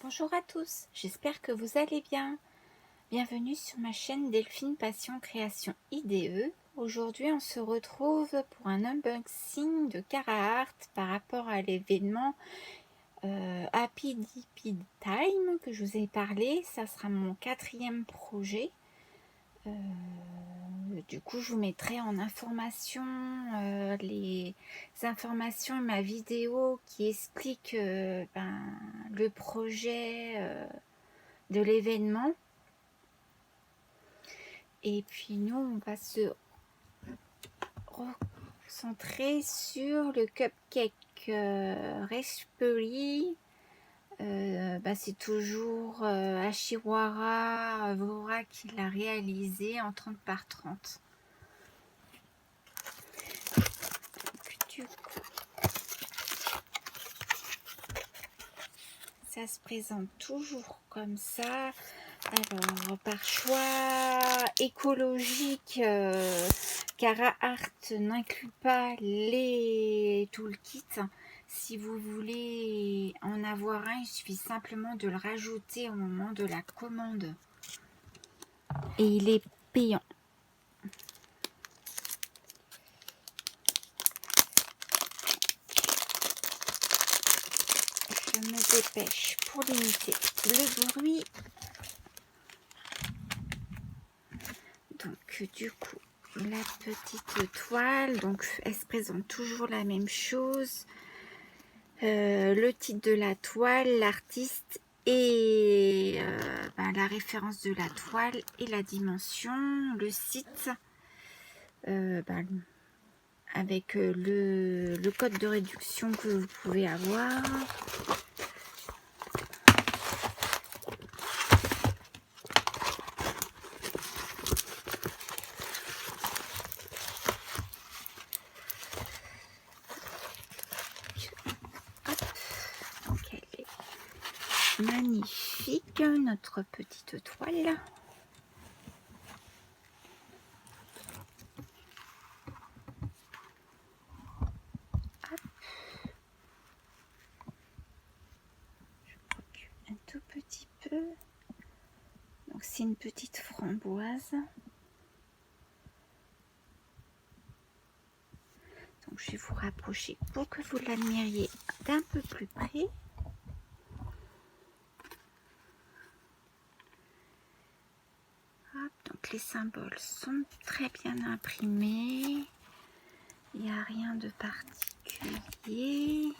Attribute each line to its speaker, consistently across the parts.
Speaker 1: Bonjour à tous, j'espère que vous allez bien. Bienvenue sur ma chaîne Delphine Passion Création IDE. Aujourd'hui on se retrouve pour un unboxing de Carhartt par rapport à l'événement Happy Dippy Time que je vous ai parlé. Ça sera mon 4e projet. Du coup je vous mettrai en information les informations et ma vidéo qui explique le projet de l'événement. Et puis nous on va se recentrer sur le cupcake raspberry. C'est toujours Ashiwara Vora qui l'a réalisé en 30 par 30. Donc, du coup, ça se présente toujours comme ça. Alors, par choix écologique, Carhartt n'inclut pas les toolkits. Si vous voulez en avoir un, il suffit simplement de le rajouter au moment de la commande. Et il est payant. Je me dépêche pour limiter le bruit. Donc du coup, la petite toile, donc elle se présente toujours la même chose. Le titre de la toile, l'artiste et la référence de la toile et la dimension, le site avec le code de réduction que vous pouvez avoir. Donc elle est magnifique, notre petite toile. Un tout petit peu. Donc c'est une petite framboise. Donc je vais vous rapprocher pour que vous l'admiriez d'un peu plus près. Hop, donc les symboles sont très bien imprimés. Il n'y a rien de particulier.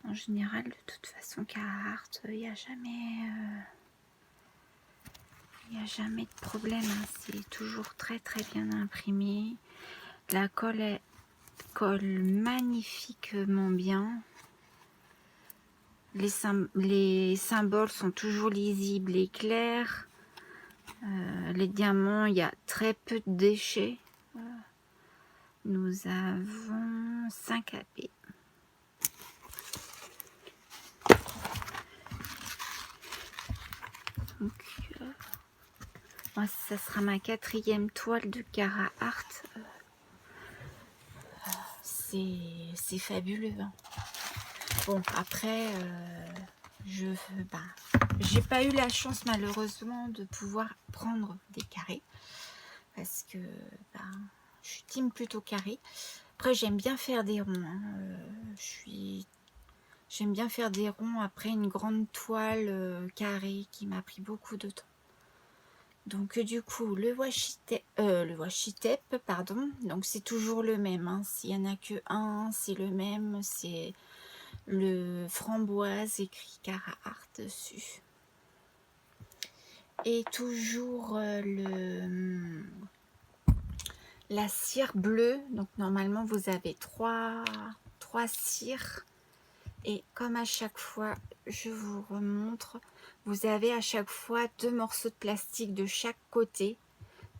Speaker 1: En général, de toute façon, Carhartt, il n'y a jamais de problème. Hein. C'est toujours très bien imprimé. La colle colle magnifiquement bien. Les symboles sont toujours lisibles et clairs. Les diamants, il y a très peu de déchets. Nous avons 5 AP. Donc, moi, ça sera ma 4e toile de Carhartt. C'est fabuleux. Hein. Bon, après, j'ai pas eu la chance malheureusement de pouvoir prendre des carrés parce que je suis team plutôt carré. Après, j'aime bien faire des ronds. Hein. J'aime bien faire des ronds après une grande toile carrée qui m'a pris beaucoup de temps. Donc du coup, le washi tape, pardon. Donc c'est toujours le même. Hein. S'il n'y en a que un, c'est le même. C'est le framboise écrit Carhartt dessus. Et toujours la cire bleue. Donc normalement vous avez trois cires. Et comme à chaque fois, je vous remontre, vous avez à chaque fois 2 morceaux de plastique de chaque côté.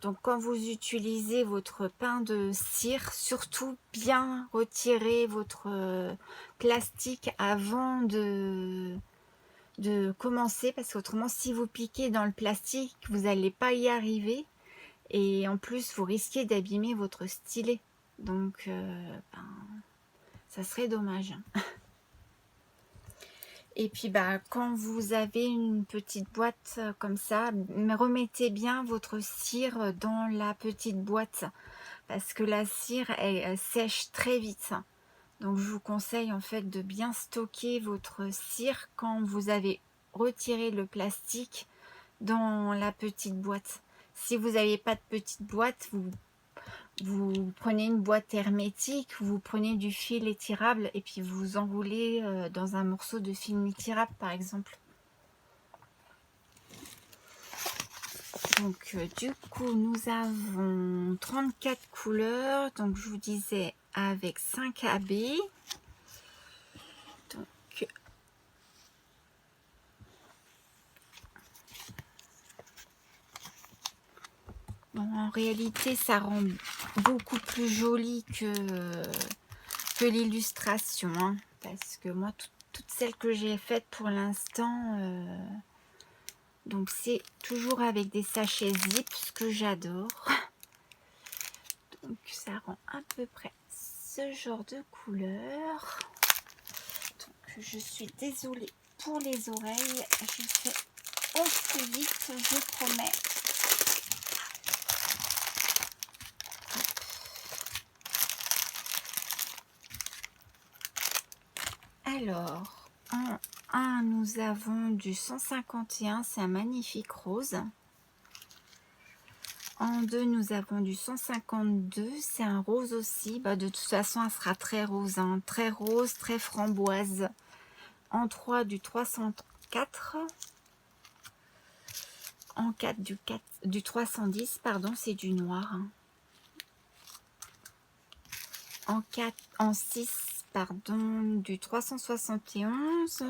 Speaker 1: Donc quand vous utilisez votre pain de cire, surtout bien retirer votre plastique avant de commencer, parce qu'autrement si vous piquez dans le plastique, vous n'allez pas y arriver. Et en plus, vous risquez d'abîmer votre stylet. Donc, ça serait dommage. Et puis bah, quand vous avez une petite boîte comme ça, remettez bien votre cire dans la petite boîte parce que la cire elle sèche très vite. Donc je vous conseille en fait de bien stocker votre cire quand vous avez retiré le plastique dans la petite boîte. Si vous n'avez pas de petite boîte, vous prenez une boîte hermétique, vous prenez du fil étirable et puis vous enroulez dans un morceau de film étirable par exemple. Donc du coup nous avons 34 couleurs, donc je vous disais avec 5 AB. Donc bon, en réalité ça rend beaucoup plus joli que l'illustration, hein, parce que moi toutes celles que j'ai faites pour l'instant, donc c'est toujours avec des sachets zip, ce que j'adore. Donc ça rend à peu près ce genre de couleur. Donc je suis désolée pour les oreilles, je fais au plus vite, je promets. Alors, en 1, nous avons du 151, c'est un magnifique rose. En 2, nous avons du 152, c'est un rose aussi. Bah, de toute façon, elle sera très rose, hein, très rose, très framboise. En 3, du 304. En 4, du 310, pardon, c'est du noir. Hein. En 6, pardon, du 371.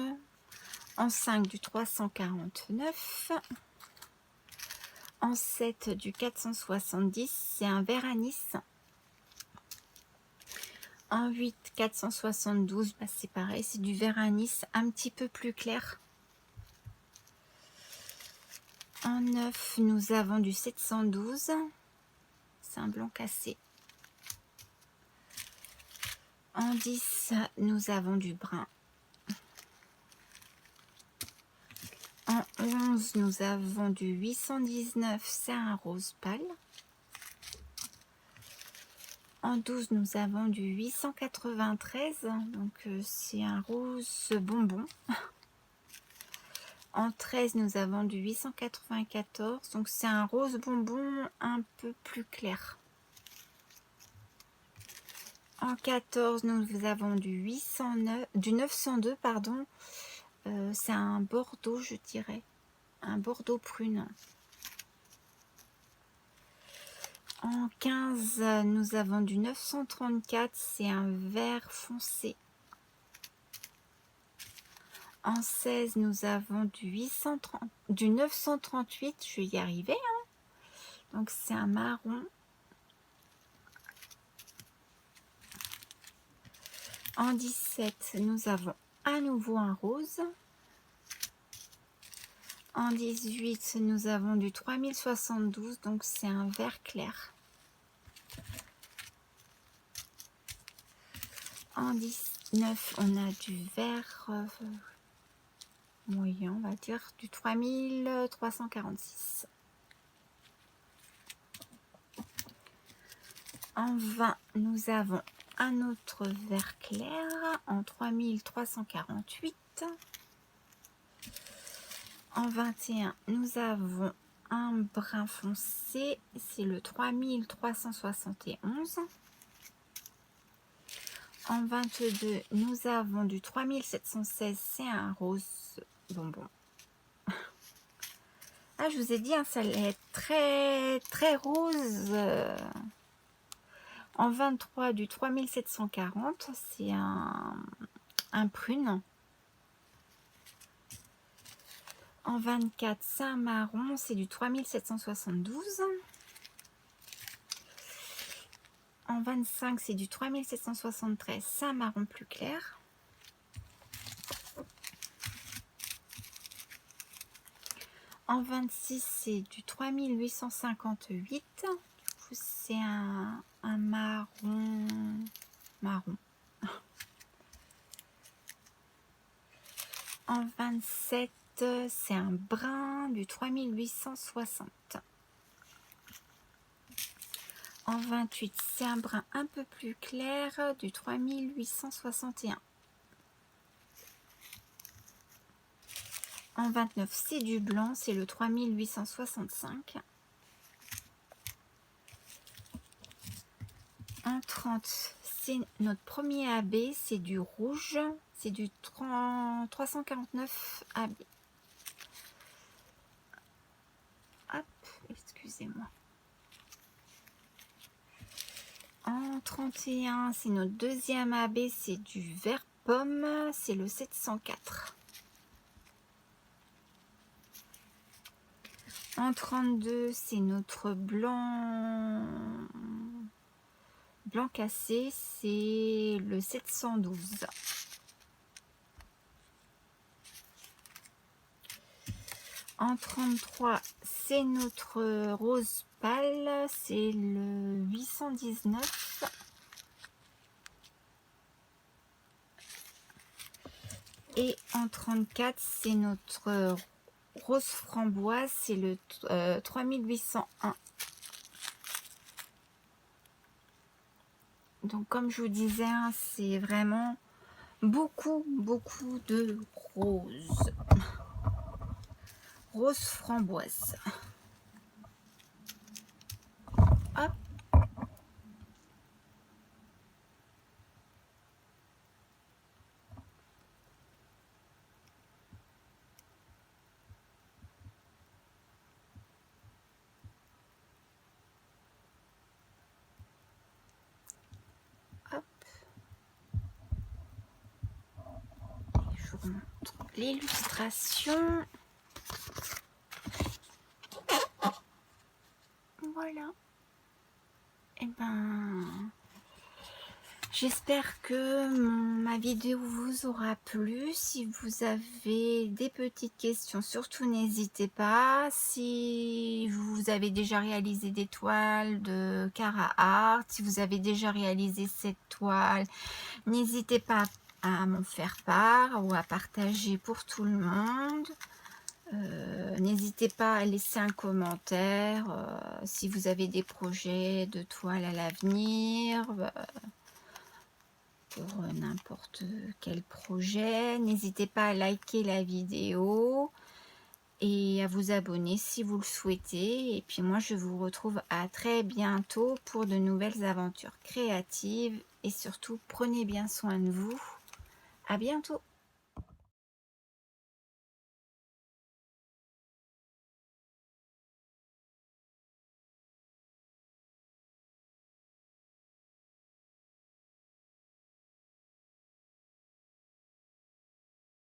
Speaker 1: En 5, du 349. En 7, du 470, c'est un vert anis. En 8, 472, bah c'est pareil, c'est du vert anis un petit peu plus clair. En 9, nous avons du 712, c'est un blanc cassé. En 10, nous avons du brun. En 11, nous avons du 819, c'est un rose pâle. En 12, nous avons du 893, donc c'est un rose bonbon. En 13, nous avons du 894, donc c'est un rose bonbon un peu plus clair. En 14, nous avons du 902, pardon. C'est un bordeaux, je dirais. Un bordeaux prune. En 15, nous avons du 934, c'est un vert foncé. En 16, nous avons du 938, je vais y arriver. Hein. Donc c'est un marron. En 17, nous avons à nouveau un rose. En 18, nous avons du 3072, donc c'est un vert clair. En 19, on a du vert moyen, on va dire, du 3346. En 20, nous avons un autre vert clair en 3348. En 21, nous avons un brun foncé, c'est le 3371. En 22, nous avons du 3716, c'est un rose bonbon. Ah, je vous ai dit, hein, ça allait être très, très rose. En 23, du 3740, c'est un prune. En 24, c'est un marron, c'est du 3772. En 25, c'est du 3773, c'est un marron plus clair. En 26, c'est du 3858. Du coup, c'est un marron. En 27, c'est un brun du 3860. En 28, c'est un brun un peu plus clair du 3861. En 29, c'est du blanc, c'est le 3865. En 30, c'est notre premier AB, c'est du rouge, c'est du 349 AB. Hop, excusez-moi. En 31, c'est notre deuxième AB, c'est du vert pomme, c'est le 704. En 32, c'est notre blanc cassé, c'est le 712. En 33, c'est notre rose pâle, c'est le 819. Et en 34, c'est notre rose framboise, c'est le 3801. Donc comme je vous disais, hein, c'est vraiment beaucoup de roses. Rose framboise. Hop. Hop. Et je vous montre l'illustration. Voilà. Et ben, j'espère que ma vidéo vous aura plu. Si vous avez des petites questions, surtout n'hésitez pas. Si vous avez déjà réalisé des toiles de Cara Art, si vous avez déjà réalisé cette toile, n'hésitez pas à m'en faire part ou à partager pour tout le monde. N'hésitez pas à laisser un commentaire si vous avez des projets de toile à l'avenir, pour n'importe quel projet. N'hésitez pas à liker la vidéo et à vous abonner si vous le souhaitez. Et puis moi, je vous retrouve à très bientôt pour de nouvelles aventures créatives. Et surtout, prenez bien soin de vous. À bientôt!